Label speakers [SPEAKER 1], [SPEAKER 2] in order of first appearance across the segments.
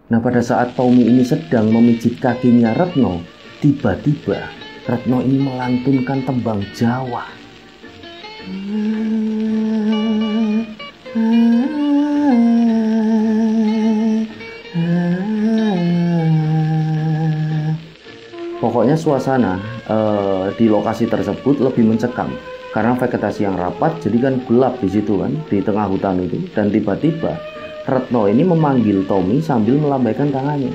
[SPEAKER 1] Nah, pada saat Tommy ini sedang memijit kakinya Retno, tiba-tiba Retno ini melantunkan tembang Jawa. Pokoknya suasana di lokasi tersebut lebih mencekam karena vegetasi yang rapat, jadi kan gelap di situ kan, di tengah hutan itu. Dan tiba-tiba Retno ini memanggil Tommy sambil melambaikan tangannya.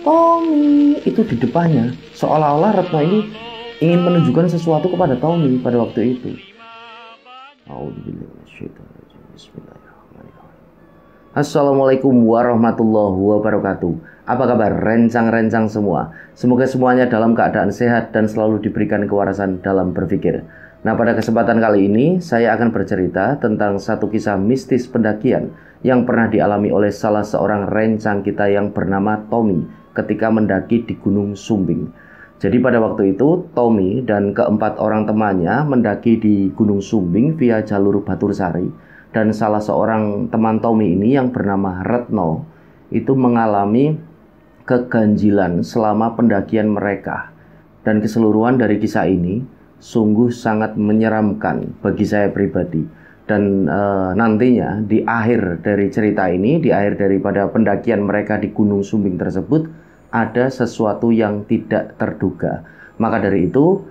[SPEAKER 1] Tommy, itu di depannya. Seolah-olah Retno ini ingin menunjukkan sesuatu kepada Tommy pada waktu itu. Assalamualaikum warahmatullahi wabarakatuh. Apa kabar rencang-rencang semua? Semoga semuanya dalam keadaan sehat dan selalu diberikan kewarasan dalam berpikir. Nah, pada kesempatan kali ini saya akan bercerita tentang satu kisah mistis pendakian yang pernah dialami oleh salah seorang rencang kita yang bernama Tommy ketika mendaki di Gunung Sumbing. Jadi pada waktu itu Tommy dan keempat orang temannya mendaki di Gunung Sumbing via jalur Batursari, dan salah seorang teman Tommy ini yang bernama Retno itu mengalami keganjilan selama pendakian mereka. Dan keseluruhan dari kisah ini sungguh sangat menyeramkan bagi saya pribadi. Dan nantinya di akhir dari cerita ini, di akhir daripada pendakian mereka di Gunung Sumbing tersebut, ada sesuatu yang tidak terduga. Maka dari itu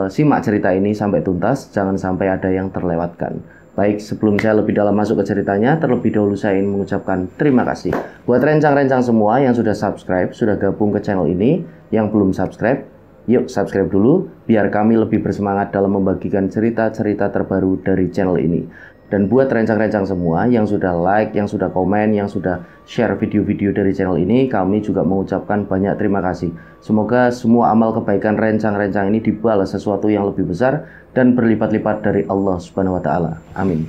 [SPEAKER 1] simak cerita ini sampai tuntas, jangan sampai ada yang terlewatkan. Baik, sebelum saya lebih dalam masuk ke ceritanya, terlebih dahulu saya ingin mengucapkan terima kasih buat rencang-rencang semua yang sudah subscribe, sudah gabung ke channel ini. Yang belum subscribe, yuk subscribe dulu biar kami lebih bersemangat dalam membagikan cerita-cerita terbaru dari channel ini. Dan buat rencang-rencang semua yang sudah like, yang sudah komen, yang sudah share video-video dari channel ini, kami juga mengucapkan banyak terima kasih. Semoga semua amal kebaikan rencang-rencang ini dibalas sesuatu yang lebih besar dan berlipat-lipat dari Allah Subhanahu wa Ta'ala. Amin.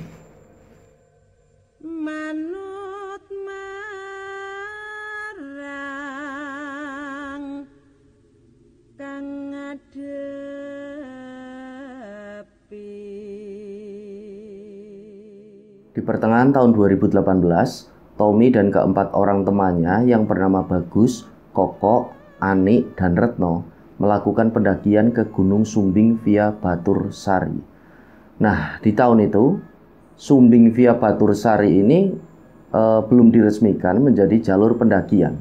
[SPEAKER 1] Di pertengahan tahun 2018, Tommy dan keempat orang temannya yang bernama Bagus, Koko, Ani, dan Retno melakukan pendakian ke Gunung Sumbing via Batursari. Nah, di tahun itu, Sumbing via Batursari ini belum diresmikan menjadi jalur pendakian.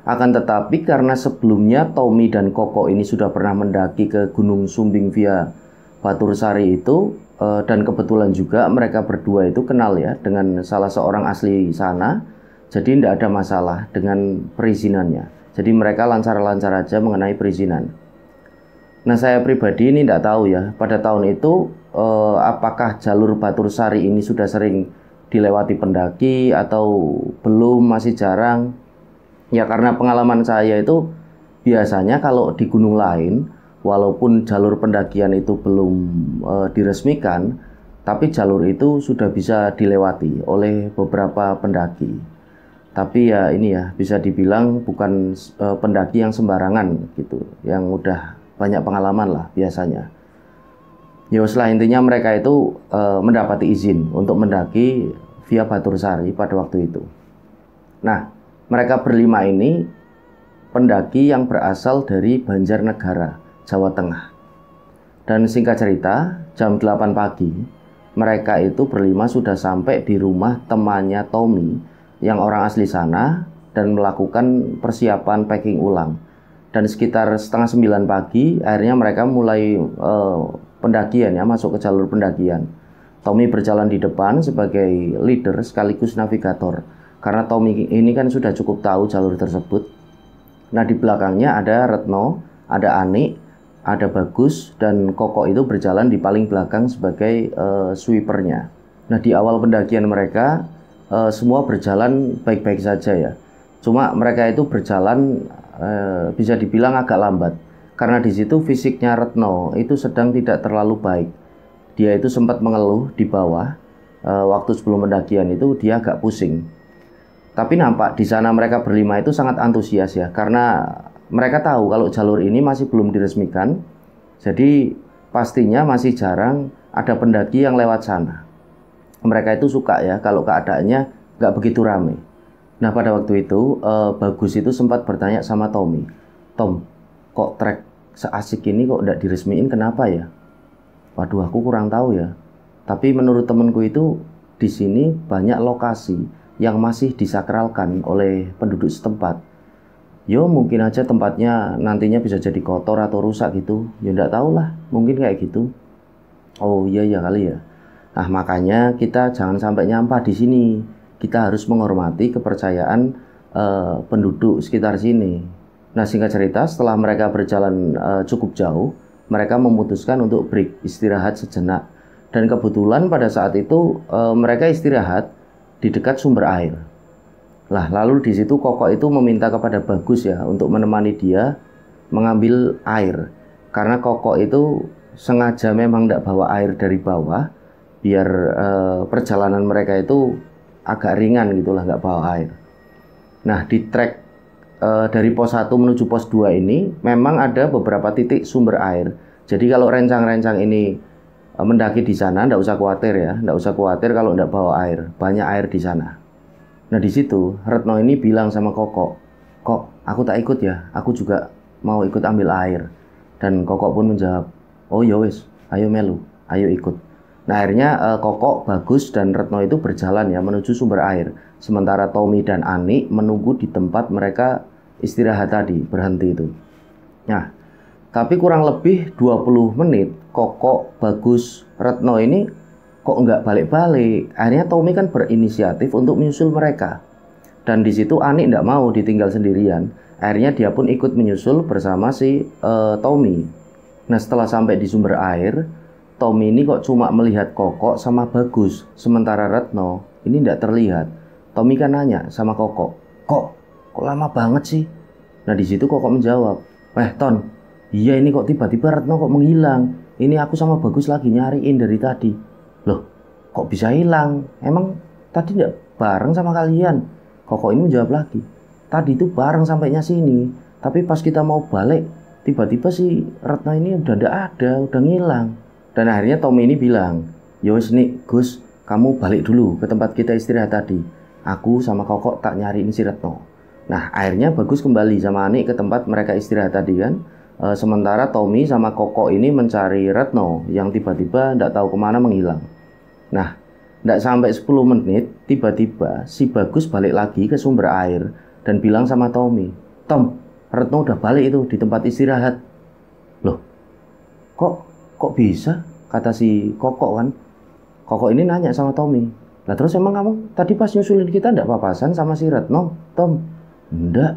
[SPEAKER 1] Akan tetapi karena sebelumnya Tommy dan Koko ini sudah pernah mendaki ke Gunung Sumbing via Batursari itu, dan kebetulan juga mereka berdua itu kenal ya dengan salah seorang asli sana, jadi tidak ada masalah dengan perizinannya. Jadi mereka lancar-lancar aja mengenai perizinan. Nah, saya pribadi ini tidak tahu ya pada tahun itu apakah jalur Batursari ini sudah sering dilewati pendaki atau belum, masih jarang. Ya karena pengalaman saya itu biasanya kalau di gunung lain, walaupun jalur pendakian itu belum diresmikan, tapi jalur itu sudah bisa dilewati oleh beberapa pendaki. Tapi ya ini ya bisa dibilang bukan pendaki yang sembarangan gitu, yang udah banyak pengalaman lah biasanya. Ya setelah intinya mereka itu mendapati izin untuk mendaki via Batursari pada waktu itu. Nah, mereka berlima ini pendaki yang berasal dari Banjarnegara, Jawa Tengah. Dan singkat cerita, jam 8 pagi mereka itu berlima sudah sampai di rumah temannya Tommy yang orang asli sana dan melakukan persiapan packing ulang. Dan sekitar setengah 9 pagi akhirnya mereka mulai pendakian ya, masuk ke jalur pendakian. Tommy berjalan di depan sebagai leader sekaligus navigator karena Tommy ini kan sudah cukup tahu jalur tersebut. Nah, di belakangnya ada Retno, ada Ani, ada Bagus, dan Koko itu berjalan di paling belakang sebagai sweepernya. Nah, di awal pendakian mereka semua berjalan baik-baik saja ya. Cuma mereka itu berjalan bisa dibilang agak lambat karena di situ fisiknya Retno itu sedang tidak terlalu baik. Dia itu sempat mengeluh di bawah waktu sebelum pendakian itu dia agak pusing. Tapi nampak di sana mereka berlima itu sangat antusias ya, karena mereka tahu kalau jalur ini masih belum diresmikan, jadi pastinya masih jarang ada pendaki yang lewat sana. Mereka itu suka ya kalau keadaannya nggak begitu ramai. Nah, pada waktu itu Bagus itu sempat bertanya sama Tommy, Tom, kok trek seasik ini kok nggak diresmiin, kenapa ya? Waduh, aku kurang tahu ya. Tapi menurut temenku itu di sini banyak lokasi yang masih disakralkan oleh penduduk setempat. Yo mungkin aja tempatnya nantinya bisa jadi kotor atau rusak gitu. Ya nggak tahu lah, mungkin kayak gitu. Oh iya ya kali ya. Nah makanya kita jangan sampai nyampah di sini. Kita harus menghormati kepercayaan penduduk sekitar sini. Nah singkat cerita, setelah mereka berjalan cukup jauh, mereka memutuskan untuk break, istirahat sejenak. Dan kebetulan pada saat itu mereka istirahat di dekat sumber air. Lah lalu di situ Koko itu meminta kepada Bagus ya untuk menemani dia mengambil air. Karena Koko itu sengaja memang tidak bawa air dari bawah biar perjalanan mereka itu agak ringan gitulah, nggak bawa air. Nah di trek dari pos 1 menuju pos 2 ini memang ada beberapa titik sumber air. Jadi kalau rencang-rencang ini mendaki di sana, nggak usah khawatir ya, nggak usah khawatir kalau nggak bawa air, banyak air di sana. Nah di situ Retno ini bilang sama Koko, kok aku tak ikut ya, aku juga mau ikut ambil air. Dan Koko pun menjawab, oh ya wis, ayo melu, ayo ikut. Nah akhirnya Koko, Bagus, dan Retno itu berjalan ya menuju sumber air. Sementara Tommy dan Ani menunggu di tempat mereka istirahat tadi, berhenti itu. Nah, tapi kurang lebih 20 menit Koko, Bagus, Retno ini kok nggak balik-balik. Akhirnya Tommy kan berinisiatif untuk menyusul mereka. Dan di situ Ani nggak mau ditinggal sendirian. Akhirnya dia pun ikut menyusul bersama si Tommy. Nah setelah sampai di sumber air, Tommy ini kok cuma melihat Koko sama Bagus, sementara Retno ini nggak terlihat. Tommy kan nanya sama Koko, kok lama banget sih? Nah di situ Koko menjawab, Ton, iya ini kok tiba-tiba Retno kok menghilang. Ini aku sama Bagus lagi nyariin dari tadi. Loh, kok bisa hilang? Emang tadi nggak bareng sama kalian? Koko ini menjawab lagi, tadi itu bareng sampainya sini, tapi pas kita mau balik, tiba-tiba si Retno ini udah nggak ada, udah ngilang. Dan akhirnya Tommy ini bilang, yowes nih Gus, kamu balik dulu ke tempat kita istirahat tadi. Aku sama Koko tak nyariin si Retno. Nah akhirnya Bagus kembali sama Ani ke tempat mereka istirahat tadi kan. Sementara Tommy sama Koko ini mencari Retno yang tiba-tiba tidak tahu kemana menghilang. Nah tidak sampai 10 menit tiba-tiba si Bagus balik lagi ke sumber air dan bilang sama Tommy, Tom, Retno udah balik itu di tempat istirahat. Loh kok bisa? Kata si Koko kan. Koko ini nanya sama Tommy, lah terus emang kamu tadi pas nyusulin kita ndak papasan sama si Retno, Tom? Ndak.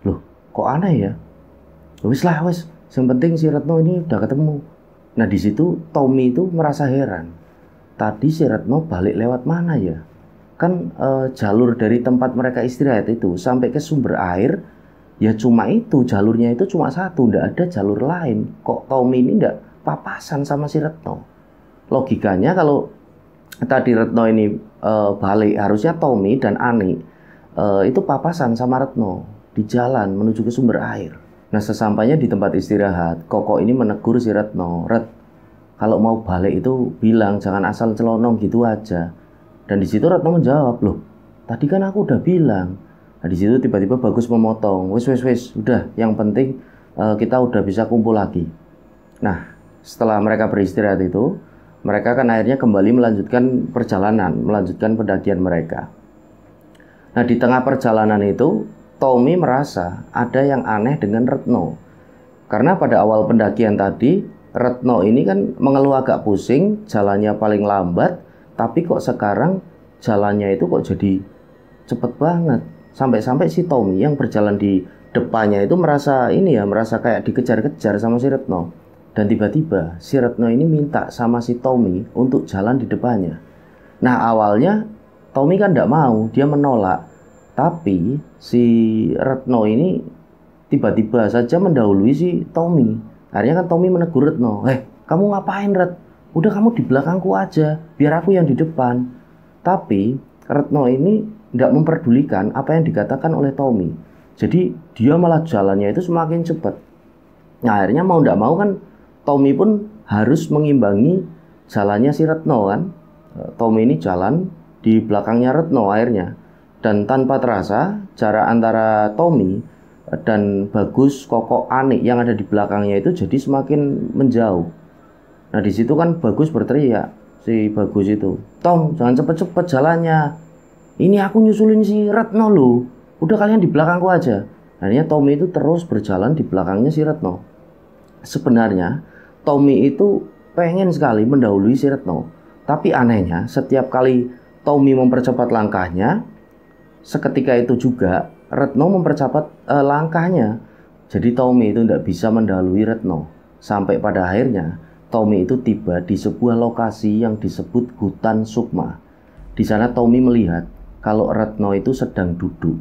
[SPEAKER 1] Loh kok aneh ya? Wis lah wis, yang penting si Retno ini udah ketemu. Nah di situ Tommy itu merasa heran, tadi si Retno balik lewat mana ya? Kan jalur dari tempat mereka istirahat itu sampai ke sumber air ya cuma itu, jalurnya itu cuma satu, ndak ada jalur lain. Kok Tommy ini ndak papasan sama si Retno? Logikanya kalau tadi Retno ini balik, harusnya Tommy dan Ani itu papasan sama Retno di jalan menuju ke sumber air. Nah sesampainya di tempat istirahat, Koko ini menegur si Retno, Ret, kalau mau balik itu bilang, jangan asal celonong gitu aja. Dan di situ Retno menjawab, loh tadi kan aku udah bilang. Nah di situ tiba-tiba Bagus memotong, wis udah, yang penting kita udah bisa kumpul lagi. Nah setelah mereka beristirahat itu, mereka kan akhirnya kembali melanjutkan perjalanan, melanjutkan pendakian mereka. Nah di tengah perjalanan itu Tommy merasa ada yang aneh dengan Retno. Karena pada awal pendakian tadi Retno ini kan mengeluh agak pusing, jalannya paling lambat, tapi kok sekarang jalannya itu kok jadi cepet banget. Sampai-sampai si Tommy yang berjalan di depannya itu merasa merasa kayak dikejar-kejar sama si Retno. Dan tiba-tiba si Retno ini minta sama si Tommy untuk jalan di depannya. Nah awalnya Tommy kan tidak mau, dia menolak. Tapi si Retno ini tiba-tiba saja mendahului si Tommy. Akhirnya kan Tommy menegur Retno, kamu ngapain Ret? Udah kamu di belakangku aja, biar aku yang di depan. Tapi Retno ini tidak memperdulikan apa yang dikatakan oleh Tommy. Jadi dia malah jalannya itu semakin cepat. Nah akhirnya mau tidak mau kan Tommy pun harus mengimbangi jalannya si Retno kan. Tommy ini jalan di belakangnya Retno akhirnya. Dan tanpa terasa, jarak antara Tommy dan Bagus, Koko, Anik yang ada di belakangnya itu jadi semakin menjauh. Nah di situ kan Bagus berteriak, si Bagus itu, "Tom, jangan cepet-cepet jalannya. Ini aku nyusulin si Retno loh. Udah kalian di belakangku aja." Akhirnya Tommy itu terus berjalan di belakangnya si Retno. Sebenarnya Tommy itu pengen sekali mendahului si Retno. Tapi anehnya setiap kali Tommy mempercepat langkahnya, seketika itu juga Retno mempercepat langkahnya. Jadi Tommy itu tidak bisa mendahului Retno. Sampai pada akhirnya Tommy itu tiba di sebuah lokasi yang disebut hutan Sukma. Di sana Tommy melihat kalau Retno itu sedang duduk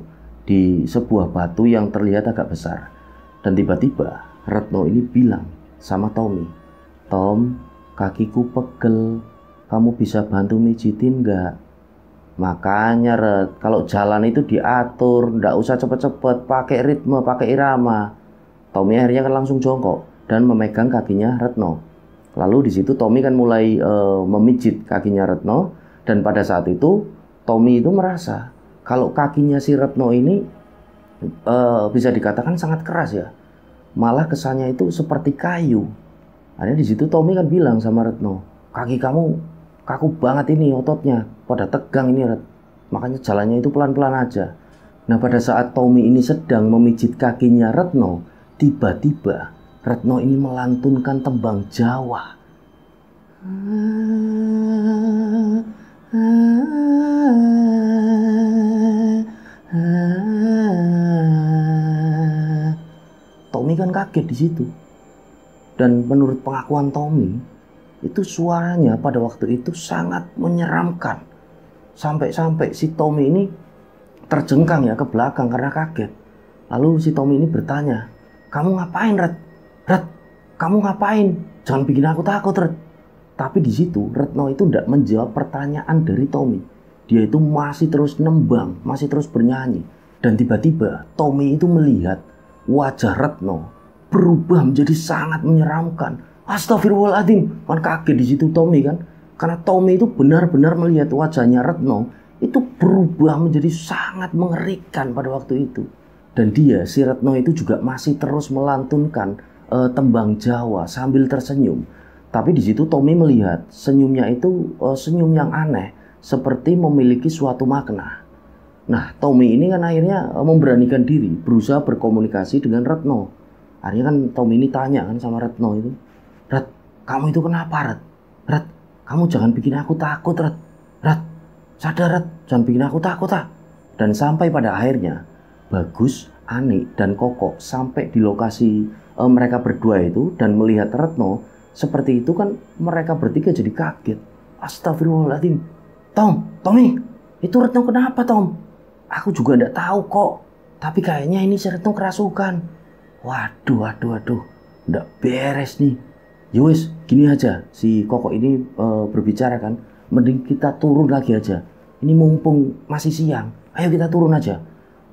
[SPEAKER 1] di sebuah batu yang terlihat agak besar. Dan tiba-tiba Retno ini bilang sama Tommy, "Tom, kakiku pegel. Kamu bisa bantu mijitin nggak?" Makanya Ret, kalau jalan itu diatur, nggak usah cepet-cepet, pakai ritme, pakai irama. Tommy akhirnya kan langsung jongkok dan memegang kakinya Retno. Lalu di situ Tommy kan mulai memijit kakinya Retno, dan pada saat itu Tommy itu merasa kalau kakinya si Retno ini bisa dikatakan sangat keras ya. Malah kesannya itu seperti kayu. Akhirnya di situ Tommy kan bilang sama Retno, "Kaki kamu kaku banget ini ototnya, pada tegang ini Ret. Makanya jalannya itu pelan-pelan aja." Nah pada saat Tommy ini sedang memijit kakinya Retno, tiba-tiba Retno ini melantunkan tembang Jawa. Tommy kan kaget di situ. Dan menurut pengakuan Tommy, itu suaranya pada waktu itu sangat menyeramkan. Sampai-sampai si Tommy ini terjengkang ya ke belakang karena kaget. Lalu si Tommy ini bertanya, "Kamu ngapain, Ret? Ret, kamu ngapain? Jangan bikin aku takut, Ret." Tapi di situ Retno itu tidak menjawab pertanyaan dari Tommy. Dia itu masih terus nembang, masih terus bernyanyi. Dan tiba-tiba Tommy itu melihat wajah Retno berubah menjadi sangat menyeramkan. Astagfirullahaladzim, kan kaget di situ Tommy kan, karena Tommy itu benar-benar melihat wajahnya Retno itu berubah menjadi sangat mengerikan pada waktu itu. Dan dia, si Retno itu juga masih terus melantunkan tembang Jawa sambil tersenyum. Tapi di situ Tommy melihat senyumnya itu senyum yang aneh, seperti memiliki suatu makna. Nah, Tommy ini kan akhirnya memberanikan diri, berusaha berkomunikasi dengan Retno. Akhirnya kan Tommy ini tanya kan sama Retno itu, "Ret, kamu itu kenapa, Ret? Ret, kamu jangan bikin aku takut, Ret. Ret, sadar, Ret, jangan bikin aku takut, ah." Dan sampai pada akhirnya Bagus, Anik, dan Koko sampai di lokasi mereka berdua itu dan melihat Retno seperti itu kan, mereka bertiga jadi kaget. Astagfirullahaladzim. Tommy, itu Retno kenapa, Tom? Aku juga enggak tahu kok. Tapi kayaknya ini si Retno kerasukan. Waduh. Enggak beres nih. Yowes, gini aja. Si Koko ini berbicara kan. Mending kita turun lagi aja. Ini mumpung masih siang. Ayo kita turun aja.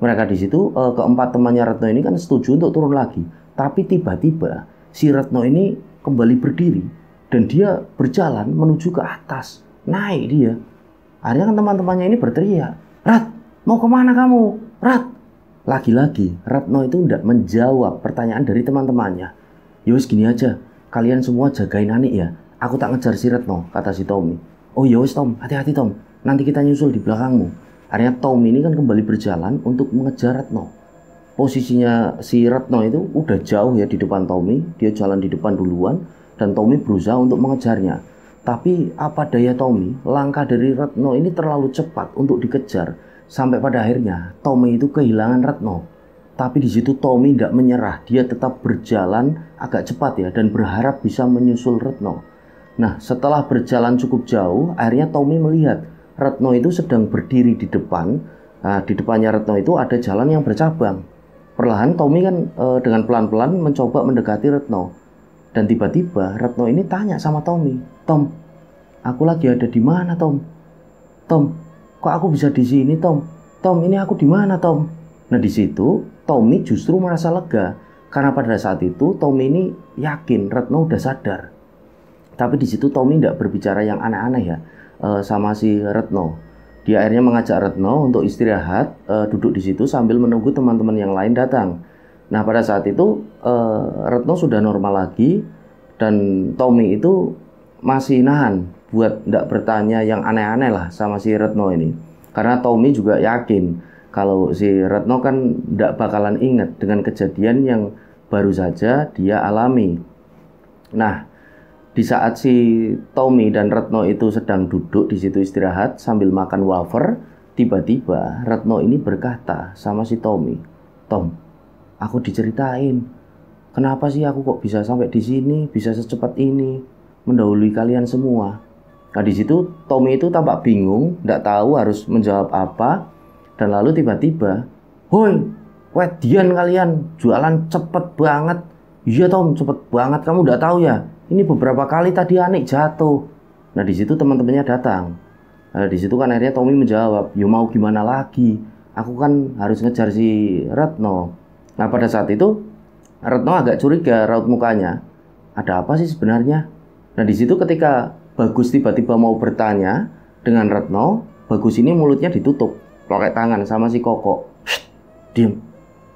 [SPEAKER 1] Mereka di situ keempat temannya Retno ini kan setuju untuk turun lagi. Tapi tiba-tiba si Retno ini kembali berdiri. Dan dia berjalan menuju ke atas. Naik dia. Akhirnya kan teman-temannya ini berteriak, "Rat, mau kemana kamu? Rat." Lagi-lagi Retno itu tidak menjawab pertanyaan dari teman-temannya. "Yowes gini aja, kalian semua jagain Anik ya. Aku tak ngejar si Retno," kata si Tommy. "Oh yowes Tom, hati-hati Tom. Nanti kita nyusul di belakangmu." Akhirnya Tommy ini kan kembali berjalan untuk mengejar Retno. Posisinya si Retno itu udah jauh ya di depan Tommy. Dia jalan di depan duluan dan Tommy berusaha untuk mengejarnya. Tapi apa daya Tommy, langkah dari Retno ini terlalu cepat untuk dikejar. Sampai pada akhirnya Tommy itu kehilangan Retno. Tapi di situ Tommy tidak menyerah. Dia tetap berjalan agak cepat ya dan berharap bisa menyusul Retno. Nah, setelah berjalan cukup jauh, akhirnya Tommy melihat Retno itu sedang berdiri di depan. Nah, di depannya Retno itu ada jalan yang bercabang. Perlahan Tommy kan dengan pelan-pelan mencoba mendekati Retno. Dan tiba-tiba Retno ini tanya sama Tommy, "Tom, aku lagi ada di mana, Tom? Tom, kok aku bisa di sini, Tom? Tom, ini aku di mana, Tom?" Nah di situ Tommy justru merasa lega karena pada saat itu Tommy ini yakin Retno udah sadar. Tapi di situ Tommy tidak berbicara yang aneh-aneh ya sama si Retno. Dia akhirnya mengajak Retno untuk istirahat, duduk di situ sambil menunggu teman-teman yang lain datang. Nah, pada saat itu Retno sudah normal lagi dan Tommy itu masih nahan buat nggak bertanya yang aneh-aneh lah sama si Retno ini. Karena Tommy juga yakin kalau si Retno kan nggak bakalan inget dengan kejadian yang baru saja dia alami. Nah, di saat si Tommy dan Retno itu sedang duduk di situ istirahat sambil makan wafer, tiba-tiba Retno ini berkata sama si Tommy, "Tom, aku diceritain, kenapa sih aku kok bisa sampai di sini, bisa secepat ini, mendahului kalian semua." Nah, di situ Tommy itu tampak bingung, nggak tahu harus menjawab apa, dan lalu tiba-tiba, "Hoi, wedian kalian, jualan cepet banget." "Iya Tom, cepet banget, kamu udah tahu ya? Ini beberapa kali tadi Anik jatuh." Nah, di situ teman-temannya datang. Nah, di situ kan akhirnya Tommy menjawab, "Ya mau gimana lagi? Aku kan harus ngejar si Retno." Nah, pada saat itu Retno agak curiga raut mukanya. Ada apa sih sebenarnya? Nah, di situ ketika Bagus tiba-tiba mau bertanya dengan Retno, Bagus ini mulutnya ditutup pakai tangan sama si Koko. "Diam,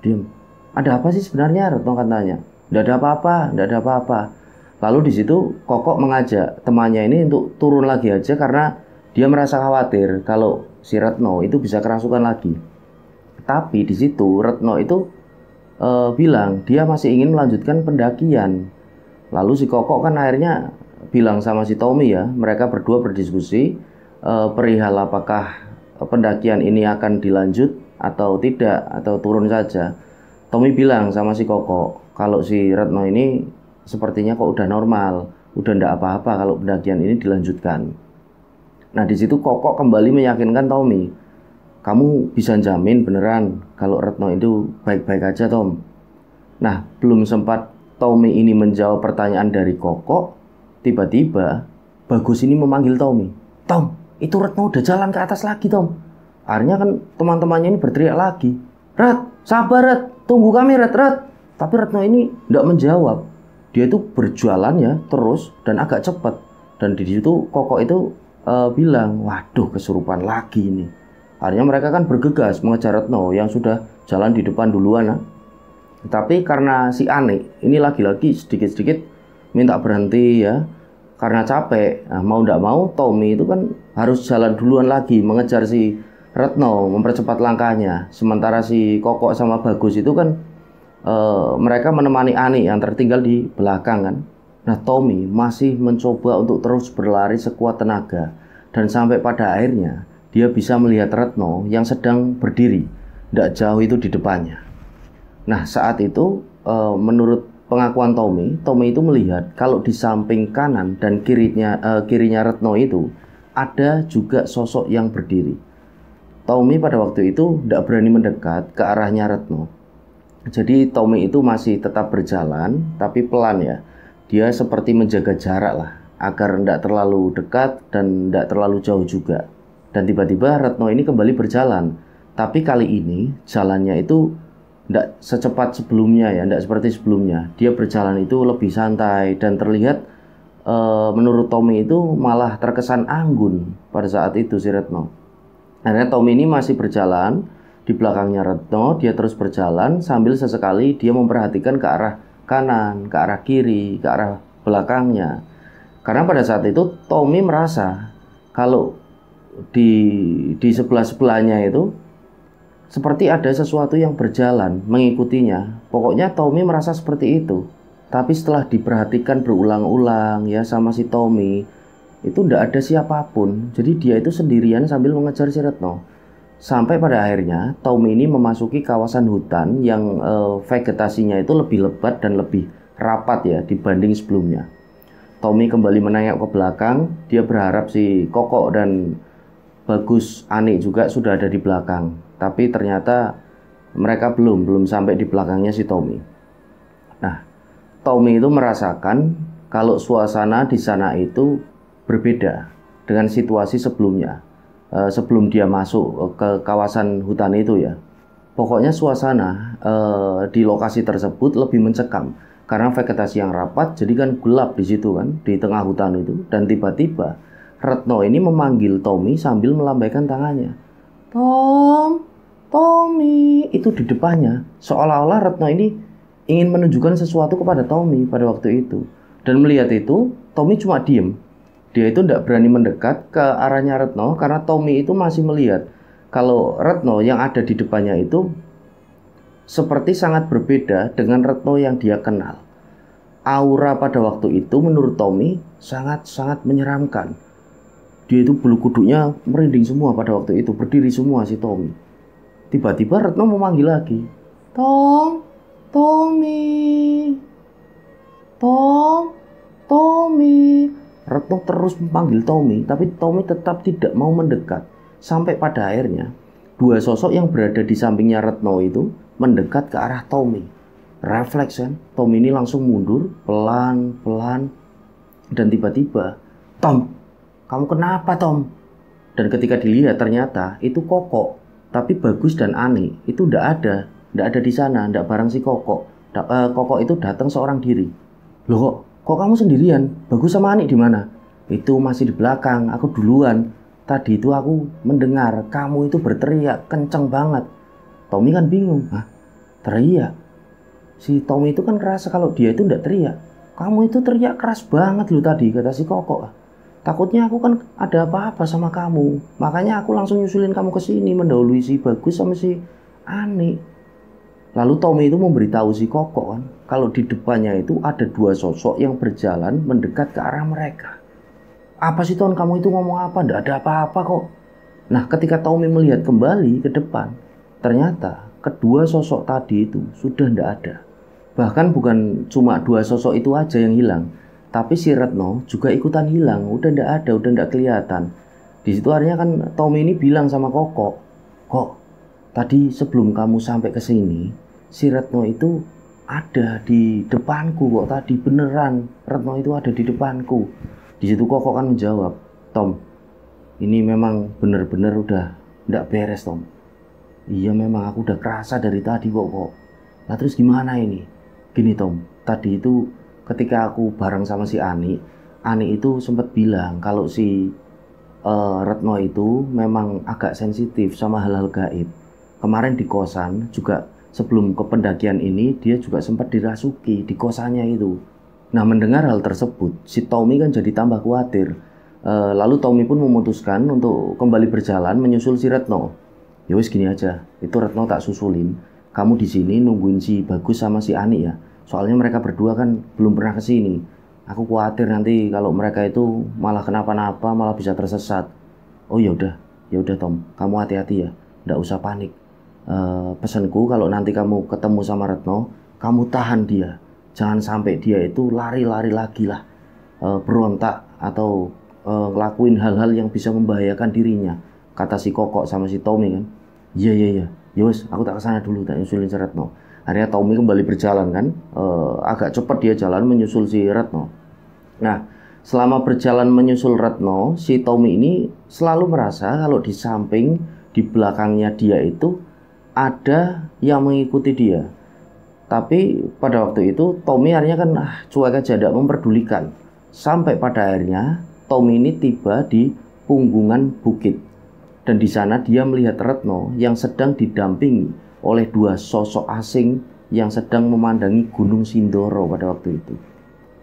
[SPEAKER 1] diam. Ada apa sih sebenarnya?" Retno katanya. "Nggak ada apa-apa, nggak ada apa-apa." Lalu di situ Kokok mengajak temannya ini untuk turun lagi aja karena dia merasa khawatir kalau si Retno itu bisa kerasukan lagi. Tapi di situ Retno itu bilang dia masih ingin melanjutkan pendakian. Lalu si Kokok kan akhirnya bilang sama si Tommy ya, mereka berdua berdiskusi perihal apakah pendakian ini akan dilanjut atau tidak, atau turun saja. Tommy bilang sama si Kokok kalau si Retno ini sepertinya kok udah normal, udah ndak apa-apa kalau pendakian ini dilanjutkan. Nah, di situ Kokok kembali meyakinkan Tommy, "Kamu bisa jamin beneran kalau Retno itu baik-baik aja, Tom?" Nah, belum sempat Tommy ini menjawab pertanyaan dari Kokok, tiba-tiba Bagus ini memanggil Tommy, "Tom, itu Retno udah jalan ke atas lagi, Tom." Akhirnya kan teman-temannya ini berteriak lagi, "Ret, sabar Ret, tunggu kami Ret, Ret." Tapi Retno ini ndak menjawab. Dia itu berjualan ya terus dan agak cepat. Dan di situ Kokok itu bilang, "Waduh, kesurupan lagi ini." Akhirnya mereka kan bergegas mengejar Retno yang sudah jalan di depan duluan. Nah. Tapi karena si Anik ini lagi-lagi sedikit-sedikit minta berhenti ya, karena capek. Nah, mau ndak mau Tommy itu kan harus jalan duluan lagi mengejar si Retno, mempercepat langkahnya. Sementara si Kokok sama Bagus itu kan mereka menemani Ani yang tertinggal di belakang kan. Nah, Tommy masih mencoba untuk terus berlari sekuat tenaga dan sampai pada akhirnya dia bisa melihat Retno yang sedang berdiri tidak jauh itu di depannya. Nah, saat itu menurut pengakuan Tommy itu melihat kalau di samping kanan dan kirinya Retno itu ada juga sosok yang berdiri. Tommy pada waktu itu tidak berani mendekat ke arahnya Retno. Jadi Tommy itu masih tetap berjalan, tapi pelan ya. Dia seperti menjaga jarak lah, agar tidak terlalu dekat dan tidak terlalu jauh juga. Dan tiba-tiba Retno ini kembali berjalan. Tapi kali ini jalannya itu tidak secepat sebelumnya ya, tidak seperti sebelumnya. Dia berjalan itu lebih santai dan terlihat menurut Tommy itu malah terkesan anggun pada saat itu si Retno. Akhirnya Tommy ini masih berjalan. Di belakangnya Retno, dia terus berjalan sambil sesekali dia memperhatikan ke arah kanan, ke arah kiri, ke arah belakangnya. Karena pada saat itu Tommy merasa kalau di sebelah-sebelahnya itu seperti ada sesuatu yang berjalan mengikutinya. Pokoknya Tommy merasa seperti itu. Tapi setelah diperhatikan berulang-ulang ya sama si Tommy, itu tidak ada siapapun. Jadi dia itu sendirian sambil mengejar si Retno. Sampai pada akhirnya Tommy ini memasuki kawasan hutan yang vegetasinya itu lebih lebat dan lebih rapat ya dibanding sebelumnya. Tommy kembali menengok ke belakang. Dia berharap si Kokok dan Bagus Anik juga sudah ada di belakang. Tapi ternyata mereka belum sampai di belakangnya si Tommy. Nah, Tommy itu merasakan kalau suasana di sana itu berbeda dengan situasi sebelumnya. Sebelum dia masuk ke kawasan hutan itu ya. Pokoknya suasana di lokasi tersebut lebih mencekam karena vegetasi yang rapat, jadi kan gelap di situ kan, di tengah hutan itu. Dan tiba-tiba Retno ini memanggil Tommy sambil melambaikan tangannya. Tommy, itu di depannya. Seolah-olah Retno ini ingin menunjukkan sesuatu kepada Tommy pada waktu itu. Dan melihat itu, Tommy cuma diem. Dia itu tidak berani mendekat ke arahnya Retno karena Tommy itu masih melihat kalau Retno yang ada di depannya itu seperti sangat berbeda dengan Retno yang dia kenal. Aura pada waktu itu menurut Tommy sangat-sangat menyeramkan. Dia itu bulu kuduknya merinding semua pada waktu itu, berdiri semua si Tommy. Tiba-tiba Retno memanggil lagi. Tommy. Retno terus memanggil Tommy, tapi Tommy tetap tidak mau mendekat. Sampai pada akhirnya, dua sosok yang berada di sampingnya Retno itu mendekat ke arah Tommy. Refleks kan, Tommy ini langsung mundur pelan-pelan. Dan tiba-tiba, Tom, kamu kenapa Tom? Dan ketika dilihat ternyata itu Koko. Tapi Bagus dan Ani itu tidak ada di sana, tidak bareng si Koko. Koko itu datang seorang diri. Loh kok kamu sendirian? Bagus sama Ani di mana? Itu masih di belakang, aku duluan. Tadi itu aku mendengar kamu itu berteriak kenceng banget. Tommy kan bingung, hah? Teriak? Si Tommy itu kan ngerasa kalau dia itu tidak teriak. Kamu itu teriak keras banget loh tadi, kata si Koko. Takutnya aku kan ada apa-apa sama kamu. Makanya aku langsung nyusulin kamu ke sini mendahului si Bagus sama si Ani. Lalu Tommy itu memberitahu si Koko kan, kalau di depannya itu ada dua sosok yang berjalan mendekat ke arah mereka. Apa sih Ton, kamu itu ngomong apa? Nggak ada apa-apa kok. Nah, ketika Tommy melihat kembali ke depan, ternyata kedua sosok tadi itu sudah nggak ada. Bahkan bukan cuma dua sosok itu aja yang hilang, tapi si Retno juga ikutan hilang, udah ndak ada, udah ndak kelihatan. Di situ akhirnya kan Tommy ini bilang sama Koko, kok tadi sebelum kamu sampai ke sini, si Retno itu ada di depanku kok tadi, beneran Retno itu ada di depanku. Di situ Koko kan menjawab, Tom, ini memang bener-bener udah ndak beres Tom. Iya memang aku udah kerasa dari tadi kok. Nah terus gimana ini? Gini Tom, tadi itu ketika aku bareng sama si Ani itu sempat bilang kalau si Retno itu memang agak sensitif sama hal-hal gaib. Kemarin di kosan juga sebelum ke pendakian ini dia juga sempat dirasuki di kosannya itu. Nah mendengar hal tersebut si Tommy kan jadi tambah khawatir. Lalu Tommy pun memutuskan untuk kembali berjalan menyusul si Retno. Ya wis gini aja, itu Retno tak susulin. Kamu di sini nungguin si Bagus sama si Ani ya. Soalnya mereka berdua kan belum pernah ke sini. Aku khawatir nanti kalau mereka itu malah kenapa-napa, malah bisa tersesat. Oh ya udah Tom, kamu hati-hati ya, nggak usah panik. Pesanku kalau nanti kamu ketemu sama Retno, kamu tahan dia. Jangan sampai dia itu lari-lari lagi lah, berontak atau ngelakuin hal-hal yang bisa membahayakan dirinya. Kata si Koko sama si Tommy kan. Iya. Yowes, aku tak kesana dulu, tak nyusulin si Retno. Akhirnya Tommy kembali berjalan kan, agak cepat dia jalan menyusul si Retno. Nah, selama berjalan menyusul Retno, si Tommy ini selalu merasa kalau di samping, di belakangnya dia itu ada yang mengikuti dia. Tapi pada waktu itu Tommy akhirnya kan cuek aja, tidak memperdulikan. Sampai pada akhirnya Tommy ini tiba di punggungan bukit. Dan di sana dia melihat Retno yang sedang didampingi oleh dua sosok asing yang sedang memandangi Gunung Sindoro pada waktu itu.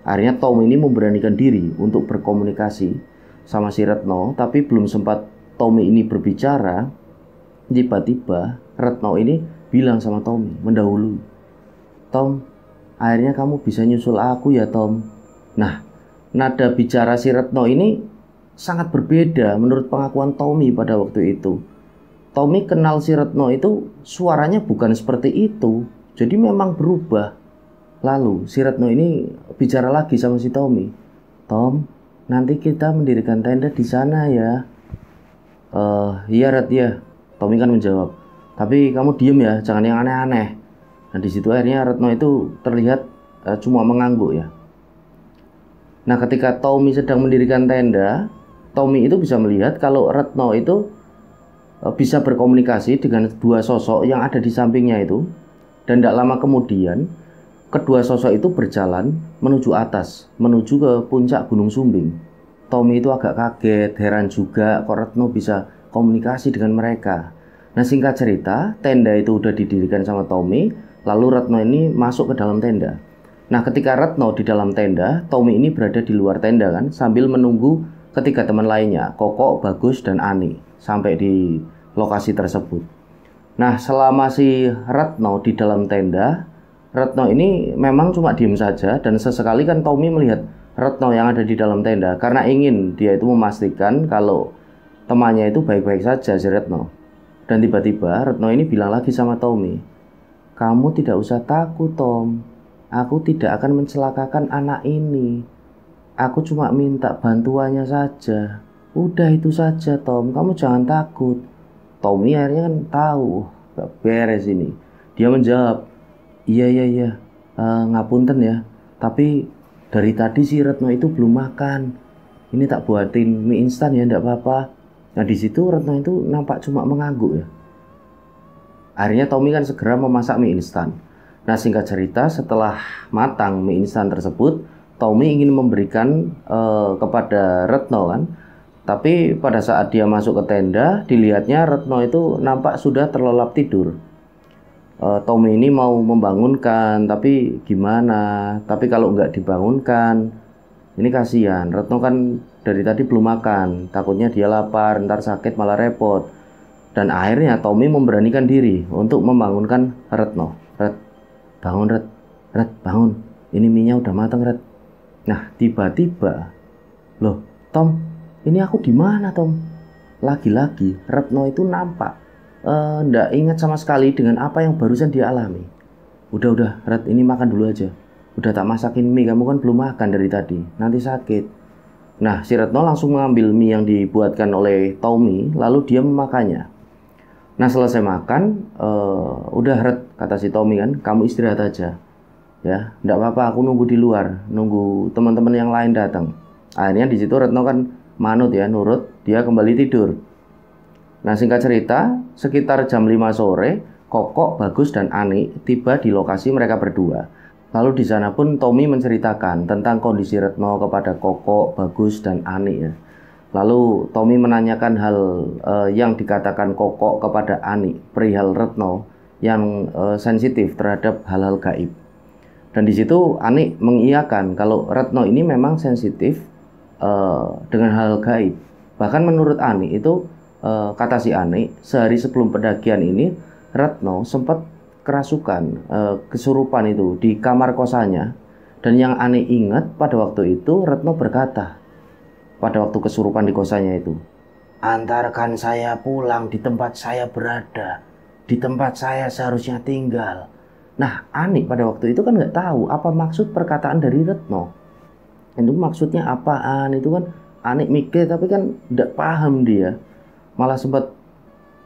[SPEAKER 1] Akhirnya Tom ini memberanikan diri untuk berkomunikasi sama si Retno, tapi belum sempat Tommy ini berbicara, tiba-tiba Retno ini bilang sama Tommy, mendahului. Tom, akhirnya kamu bisa nyusul aku ya Tom. Nah, nada bicara si Retno ini sangat berbeda menurut pengakuan Tommy pada waktu itu. Tommy kenal si Retno itu suaranya bukan seperti itu, jadi memang berubah. Lalu si Retno ini bicara lagi sama si Tommy. Tom, nanti kita mendirikan tenda di sana ya. Iya Ret ya. Tommy kan menjawab. Tapi kamu diem ya, jangan yang aneh-aneh. Nah di situ akhirnya Retno itu terlihat cuma mengangguk ya. Nah ketika Tommy sedang mendirikan tenda, Tommy itu bisa melihat kalau Retno itu bisa berkomunikasi dengan dua sosok yang ada di sampingnya itu. Dan tidak lama kemudian kedua sosok itu berjalan menuju atas, menuju ke puncak Gunung Sumbing. Tommy itu agak kaget, heran juga kok Retno bisa komunikasi dengan mereka. Nah, singkat cerita, tenda itu udah didirikan sama Tommy, lalu Retno ini masuk ke dalam tenda. Nah, ketika Retno di dalam tenda, Tommy ini berada di luar tenda kan, sambil menunggu ketiga teman lainnya, Koko, Bagus, dan Ani, sampai di lokasi tersebut. Nah, selama si Retno di dalam tenda, Retno ini memang cuma diem saja, dan sesekali kan Tommy melihat Retno yang ada di dalam tenda, karena ingin dia itu memastikan kalau temannya itu baik-baik saja si Retno. Dan tiba-tiba Retno ini bilang lagi sama Tommy, "Kamu tidak usah takut, Tom. Aku tidak akan mencelakakan anak ini. Aku cuma minta bantuannya saja. Udah itu saja, Tom. Kamu jangan takut." Tommy akhirnya kan tahu, gak beres ini. Dia menjawab, iya, ngapunten ya. Tapi dari tadi si Retno itu belum makan. Ini tak buatin mie instan ya, ndak apa-apa. Nah, di situ Retno itu nampak cuma mengangguk ya. Akhirnya Tommy kan segera memasak mie instan. Nah, singkat cerita, setelah matang mie instan tersebut, Tommy ingin memberikan kepada Retno kan. Tapi pada saat dia masuk ke tenda, dilihatnya Retno itu nampak sudah terlelap tidur. Tommy ini mau membangunkan, tapi gimana? Tapi kalau nggak dibangunkan, ini kasihan. Retno kan dari tadi belum makan, takutnya dia lapar, ntar sakit malah repot. Dan akhirnya Tommy memberanikan diri untuk membangunkan Retno. Ret, bangun Ret, Ret bangun. Ini mie-nya udah matang Ret. Nah, tiba-tiba, loh Tom, ini aku di mana Tom? Lagi-lagi Retno itu nampak ndak ingat sama sekali dengan apa yang barusan dia alami. Udah Ret, ini makan dulu aja. Udah tak masakin mie, kamu kan belum makan dari tadi, nanti sakit. Nah, si Retno langsung mengambil mie yang dibuatkan oleh Tommy, lalu dia memakannya. Nah, selesai makan, udah Ret, kata si Tommy kan, kamu istirahat aja. Ya, ndak apa-apa, aku nunggu di luar, nunggu teman-teman yang lain datang. Akhirnya di situ Retno kan manut ya, nurut, dia kembali tidur. Nah, singkat cerita, sekitar jam 5 sore, Koko, Bagus, dan Ani tiba di lokasi mereka berdua. Lalu di sana pun Tommy menceritakan tentang kondisi Retno kepada Koko, Bagus, dan Ani ya. Lalu Tommy menanyakan hal yang dikatakan Koko kepada Ani perihal Retno yang sensitif terhadap hal-hal gaib. Dan di situ Ani mengiyakan kalau Retno ini memang sensitif dengan hal gaib. Bahkan menurut Ani itu kata si Ani, sehari sebelum pendakian ini Retno sempat kerasukan, kesurupan itu di kamar kosannya. Dan yang Ani ingat pada waktu itu Retno berkata pada waktu kesurupan di kosannya itu, "Antarkan saya pulang, di tempat saya berada, di tempat saya seharusnya tinggal." Nah, Ani pada waktu itu kan nggak tahu apa maksud perkataan dari Retno. Itu maksudnya apaan, itu kan Ani mikir tapi kan nggak paham dia. Malah sempat,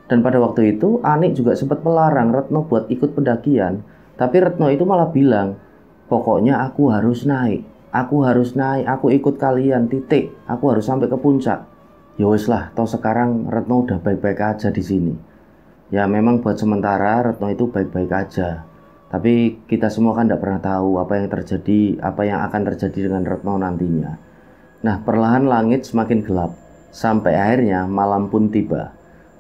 [SPEAKER 1] dan pada waktu itu Ani juga sempat melarang Retno buat ikut pendakian. Tapi Retno itu malah bilang, "Pokoknya aku harus naik, aku ikut kalian, titik. Aku harus sampai ke puncak." Ya wes lah, toh sekarang Retno udah baik-baik aja di sini. Ya memang buat sementara Retno itu baik-baik aja. Tapi kita semua kan tidak pernah tahu apa yang terjadi, apa yang akan terjadi dengan Retno nantinya. Nah, perlahan langit semakin gelap. Sampai akhirnya malam pun tiba.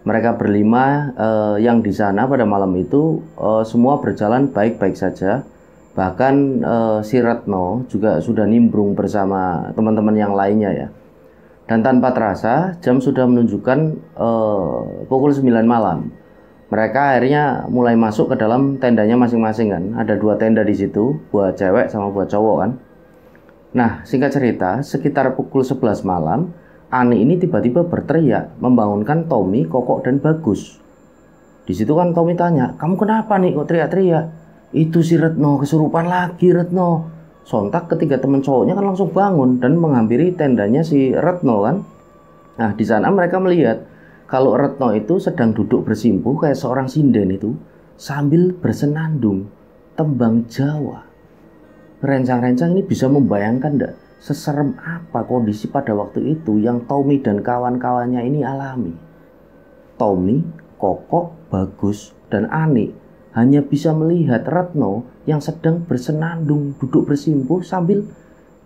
[SPEAKER 1] Mereka berlima yang di sana pada malam itu semua berjalan baik-baik saja. Bahkan si Retno juga sudah nimbrung bersama teman-teman yang lainnya ya. Dan tanpa terasa jam sudah menunjukkan pukul 9 malam. Mereka akhirnya mulai masuk ke dalam tendanya masing-masing kan. Ada 2 tenda di situ, buat cewek sama buat cowok kan. Nah, singkat cerita, sekitar pukul 11 malam, Ani ini tiba-tiba berteriak membangunkan Tommy, Koko, dan Bagus. Di situ kan Tommy tanya, "Kamu kenapa nih kok teriak-teriak?" "Itu si Retno, kesurupan lagi Retno." Sontak ketiga teman cowoknya kan langsung bangun dan menghampiri tendanya si Retno kan. Nah, di sana mereka melihat kalau Retno itu sedang duduk bersimpuh kayak seorang sinden itu sambil bersenandung tembang Jawa. Rencang-rencang ini bisa membayangkan enggak seserem apa kondisi pada waktu itu yang Tommy dan kawan-kawannya ini alami. Tommy, Koko, Bagus, dan Ani hanya bisa melihat Retno yang sedang bersenandung duduk bersimpuh sambil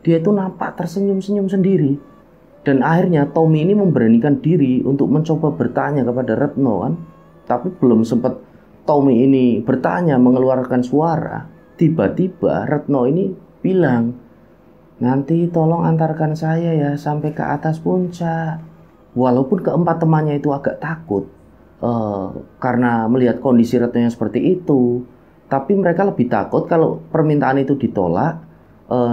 [SPEAKER 1] dia itu nampak tersenyum-senyum sendiri. Dan akhirnya Tommy ini memberanikan diri untuk mencoba bertanya kepada Retno kan. Tapi belum sempat Tommy ini bertanya mengeluarkan suara, tiba-tiba Retno ini bilang, "Nanti tolong antarkan saya ya sampai ke atas puncak." Walaupun keempat temannya itu agak takut karena melihat kondisi Retno yang seperti itu, tapi mereka lebih takut kalau permintaan itu ditolak,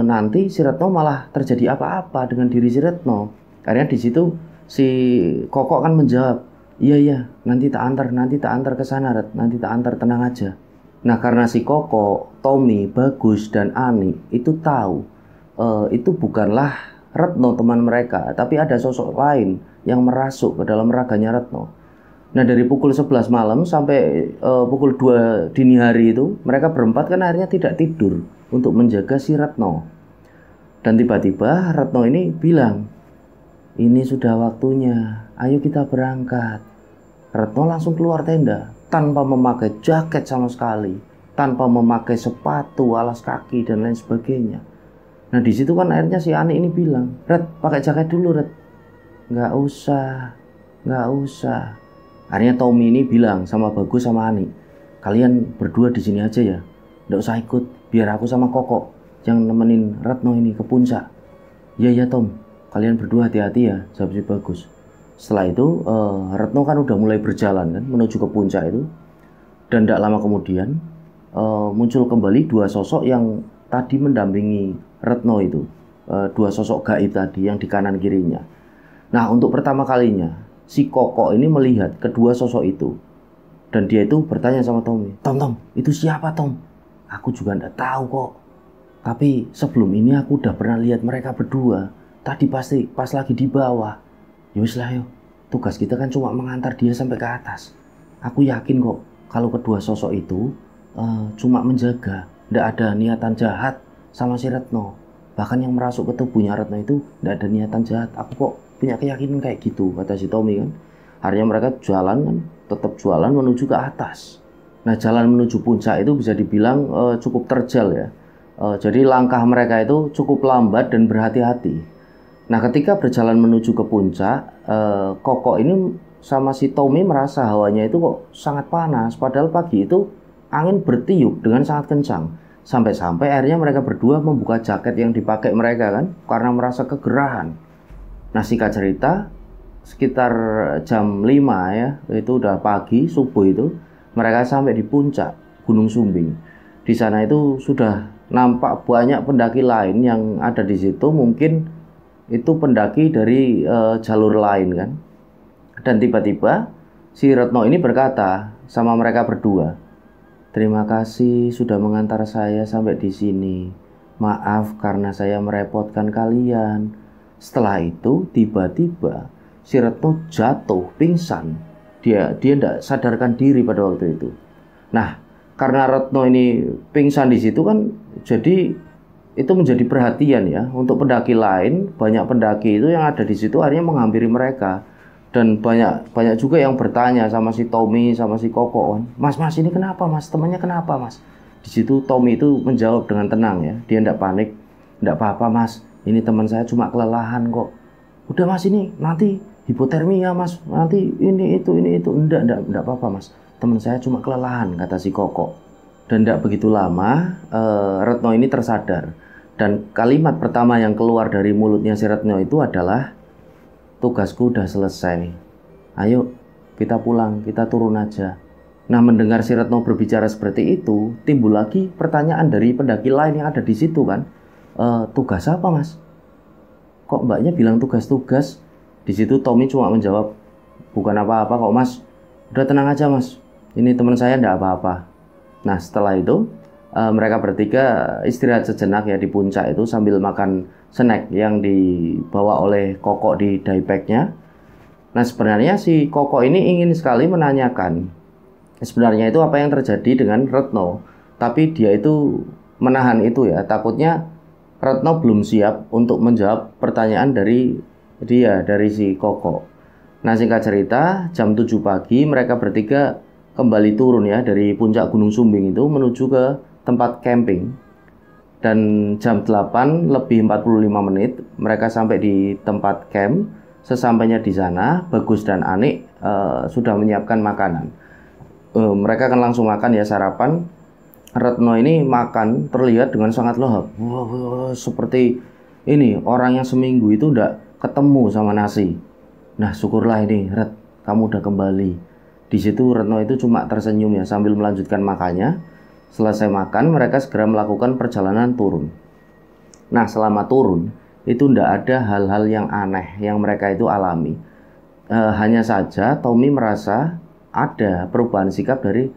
[SPEAKER 1] nanti si Retno malah terjadi apa-apa dengan diri si Retno. Karena di situ si Koko kan menjawab, iya, nanti tak antar ke sana, Ret. Nanti tak antar, tenang aja. Nah, karena si Koko, Tommy, Bagus, dan Ani itu tahu itu bukanlah Retno teman mereka, tapi ada sosok lain yang merasuk ke dalam raganya Retno. Nah, dari pukul 11 malam sampai pukul 2 dini hari itu, mereka berempat kan akhirnya tidak tidur untuk menjaga si Retno. Dan tiba-tiba Retno ini bilang, "Ini sudah waktunya, ayo kita berangkat." Retno langsung keluar tenda tanpa memakai jaket sama sekali, tanpa memakai sepatu, alas kaki, dan lain sebagainya. Nah, di situ kan akhirnya si Ani ini bilang, "Ret, pakai jaket dulu, Ret." Nggak usah. Akhirnya Tommy ini bilang sama Bagus sama Ani, "Kalian berdua di sini aja ya, nggak usah ikut, biar aku sama Koko yang nemenin Retno ini ke puncak." "Iya, Tom. Kalian berdua hati-hati ya," jawab si Bagus. Setelah itu Retno kan udah mulai berjalan kan menuju ke puncak itu. Dan tidak lama kemudian muncul kembali dua sosok yang tadi mendampingi Retno itu. Dua sosok gaib tadi yang di kanan kirinya. Nah, untuk pertama kalinya si Koko ini melihat kedua sosok itu. Dan dia itu bertanya sama Tommy, Tom, itu siapa, Tom?" "Aku juga tidak tahu kok. Tapi sebelum ini aku udah pernah lihat mereka berdua. Tadi pasti pas lagi di bawah." "Yowis lah yo, tugas kita kan cuma mengantar dia sampai ke atas. Aku yakin kok kalau kedua sosok itu cuma menjaga, tidak ada niatan jahat sama si Retno. Bahkan yang merasuk ke tubuhnya Retno itu tidak ada niatan jahat. Aku kok punya keyakinan kayak gitu," kata si Tommy kan. Akhirnya mereka jalan kan, tetap jualan menuju ke atas. Nah, jalan menuju puncak itu bisa dibilang cukup terjal ya. Jadi langkah mereka itu cukup lambat dan berhati-hati. Nah, ketika berjalan menuju ke puncak, Koko ini sama si Tommy merasa hawanya itu kok sangat panas. Padahal pagi itu angin bertiup dengan sangat kencang. Sampai-sampai akhirnya mereka berdua membuka jaket yang dipakai mereka kan, karena merasa kegerahan. Nah, singkat cerita, sekitar jam 5 ya, itu udah pagi, subuh itu, mereka sampai di puncak Gunung Sumbing. Di sana itu sudah nampak banyak pendaki lain yang ada di situ, mungkin itu pendaki dari jalur lain kan. Dan tiba-tiba si Retno ini berkata sama mereka berdua, "Terima kasih sudah mengantar saya sampai di sini. Maaf karena saya merepotkan kalian." Setelah itu tiba-tiba si Retno jatuh pingsan. Dia tidak sadarkan diri pada waktu itu. Nah, karena Retno ini pingsan di situ kan, jadi itu menjadi perhatian ya untuk pendaki lain. Banyak pendaki itu yang ada di situ akhirnya menghampiri mereka, dan banyak juga yang bertanya sama si Tommy sama si Koko, Mas ini kenapa, Mas? Temannya kenapa, Mas?" Di situ Tommy itu menjawab dengan tenang ya, dia tidak panik. "Tidak apa-apa, Mas, ini teman saya cuma kelelahan kok." "Udah, Mas, ini nanti hipotermia, Mas, nanti ini itu." Enggak apa-apa, Mas, teman saya cuma kelelahan," kata si Koko. Dan tidak begitu lama Retno ini tersadar. Dan kalimat pertama yang keluar dari mulutnya si Retno itu adalah, "Tugasku udah selesai. Ayo kita pulang, kita turun aja." Nah, mendengar si Retno berbicara seperti itu, timbul lagi pertanyaan dari pendaki lain yang ada di situ kan. "Tugas apa, Mas? Kok mbaknya bilang tugas-tugas?" Di situ Tommy cuma menjawab, "Bukan apa-apa kok, Mas. Udah tenang aja, Mas. Ini teman saya enggak apa-apa." Nah, setelah itu mereka bertiga istirahat sejenak ya di puncak itu sambil makan snack yang dibawa oleh Koko di diebacknya. Nah, sebenarnya si Koko ini ingin sekali menanyakan sebenarnya itu apa yang terjadi dengan Retno, tapi dia itu menahan itu ya, takutnya Retno belum siap untuk menjawab pertanyaan dari si Koko. Nah, singkat cerita, jam 7 pagi mereka bertiga kembali turun ya dari puncak Gunung Sumbing itu menuju ke tempat camping. Dan jam 8 lebih 45 menit mereka sampai di tempat camp. Sesampainya di sana, Bagus dan Anik sudah menyiapkan makanan. Mereka akan langsung makan ya, sarapan. Retno ini makan terlihat dengan sangat lahap. Wah, seperti ini orang yang seminggu itu udah ketemu sama nasi. Nah, syukurlah ini Ret, kamu udah kembali. Di situ Retno itu cuma tersenyum ya sambil melanjutkan makannya. Selesai makan, mereka segera melakukan perjalanan turun. Nah, selama turun itu tidak ada hal-hal yang aneh yang mereka itu alami. Hanya saja Tommy merasa ada perubahan sikap dari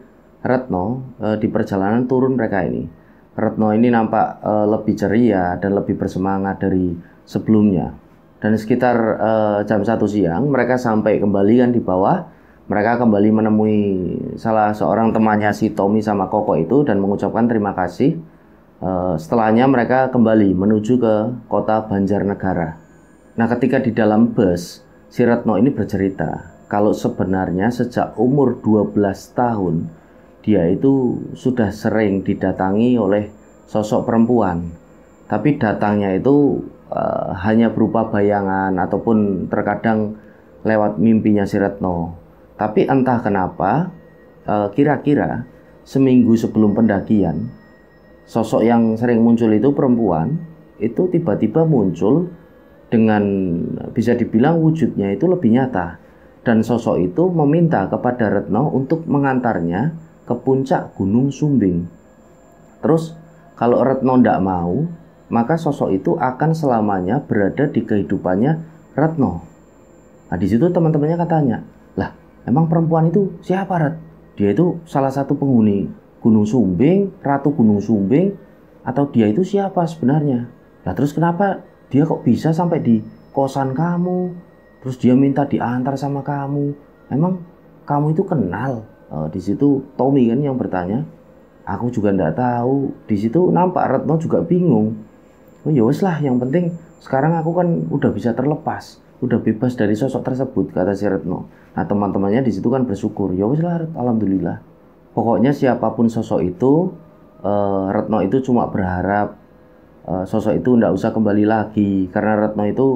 [SPEAKER 1] Retno di perjalanan turun mereka ini. Retno ini nampak lebih ceria dan lebih bersemangat dari sebelumnya. Dan sekitar jam 1 siang mereka sampai kembali kan di bawah. Mereka kembali menemui salah seorang temannya si Tommy sama Koko itu dan mengucapkan terima kasih. Setelahnya mereka kembali menuju ke kota Banjarnegara. Nah, ketika di dalam bus, si Retno ini bercerita kalau sebenarnya sejak umur 12 tahun dia itu sudah sering didatangi oleh sosok perempuan. Tapi datangnya itu hanya berupa bayangan ataupun terkadang lewat mimpinya si Retno. Tapi entah kenapa, kira-kira seminggu sebelum pendakian, sosok yang sering muncul itu perempuan, itu tiba-tiba muncul dengan bisa dibilang wujudnya itu lebih nyata. Dan sosok itu meminta kepada Retno untuk mengantarnya ke puncak Gunung Sumbing. Terus kalau Retno tidak mau, maka sosok itu akan selamanya berada di kehidupannya Retno. Nah, di situ teman-temannya katanya, lah emang perempuan itu siapa, Ret? Dia itu salah satu penghuni Gunung Sumbing, Ratu Gunung Sumbing, atau dia itu siapa sebenarnya? Nah, terus kenapa dia kok bisa sampai di kosan kamu? Terus dia minta diantar sama kamu. Emang kamu itu kenal? Di situ Tommy kan yang bertanya. Aku juga enggak tahu. Di situ nampak Retno juga bingung. Oh ya wes lah, yang penting sekarang aku kan udah bisa terlepas, udah bebas dari sosok tersebut, kata si Retno. Nah, teman-temannya di situ kan bersyukur. Ya wes lah, alhamdulillah. Pokoknya siapapun sosok itu, Retno itu cuma berharap sosok itu enggak usah kembali lagi, karena Retno itu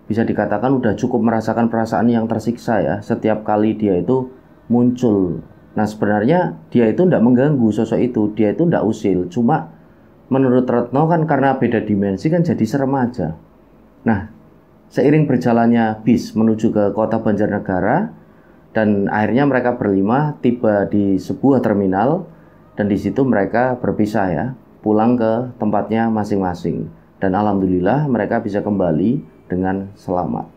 [SPEAKER 1] bisa dikatakan udah cukup merasakan perasaan yang tersiksa ya setiap kali dia itu muncul. Nah, sebenarnya dia itu enggak mengganggu sosok itu, dia itu enggak usil, cuma menurut Retno kan karena beda dimensi kan jadi serem aja. Nah, seiring berjalannya bis menuju ke kota Banjarnegara dan akhirnya mereka berlima tiba di sebuah terminal dan di situ mereka berpisah ya, pulang ke tempatnya masing-masing. Dan alhamdulillah mereka bisa kembali dengan selamat.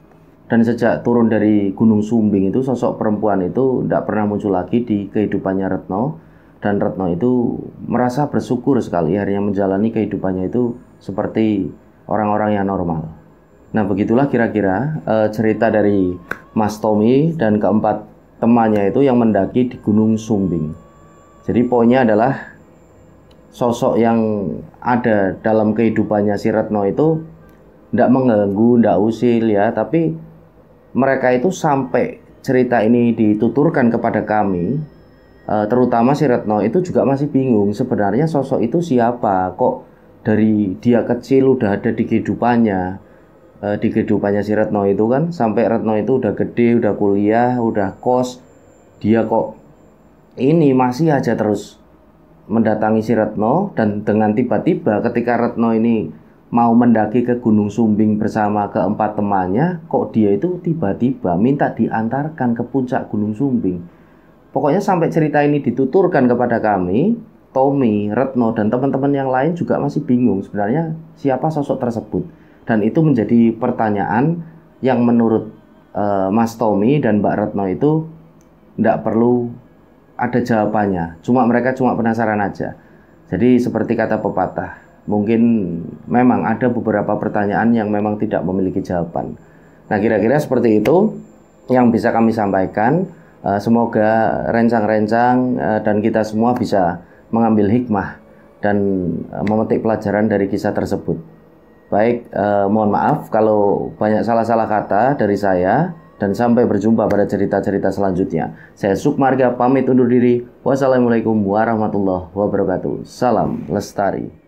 [SPEAKER 1] Dan sejak turun dari Gunung Sumbing itu sosok perempuan itu tidak pernah muncul lagi di kehidupannya Retno. Dan Retno itu merasa bersyukur sekali akhirnya menjalani kehidupannya itu seperti orang-orang yang normal. Nah, begitulah kira-kira cerita dari Mas Tommy dan keempat temannya itu yang mendaki di Gunung Sumbing. Jadi poinnya adalah sosok yang ada dalam kehidupannya si Retno itu tidak mengganggu, tidak usil ya, tapi mereka itu sampai cerita ini dituturkan kepada kami, terutama si Retno itu juga masih bingung sebenarnya sosok itu siapa, kok dari dia kecil udah ada di kehidupannya si Retno itu kan, sampai Retno itu udah gede, udah kuliah, udah kos, dia kok ini masih aja terus mendatangi si Retno. Dan dengan tiba-tiba ketika Retno ini mau mendaki ke Gunung Sumbing bersama keempat temannya, kok dia itu tiba-tiba minta diantarkan ke puncak Gunung Sumbing. Pokoknya sampai cerita ini dituturkan kepada kami, Tommy, Retno, dan teman-teman yang lain juga masih bingung sebenarnya siapa sosok tersebut. Dan itu menjadi pertanyaan yang menurut Mas Tommy dan Mbak Retno itu tidak perlu ada jawabannya. Mereka cuma penasaran aja. Jadi seperti kata pepatah, mungkin memang ada beberapa pertanyaan yang memang tidak memiliki jawaban. Nah, kira-kira seperti itu yang bisa kami sampaikan. Semoga rencang-rencang dan kita semua bisa mengambil hikmah dan memetik pelajaran dari kisah tersebut. Baik, mohon maaf kalau banyak salah-salah kata dari saya, dan sampai berjumpa pada cerita-cerita selanjutnya. Saya Sukmarga pamit undur diri. Wassalamualaikum warahmatullahi wabarakatuh. Salam Lestari.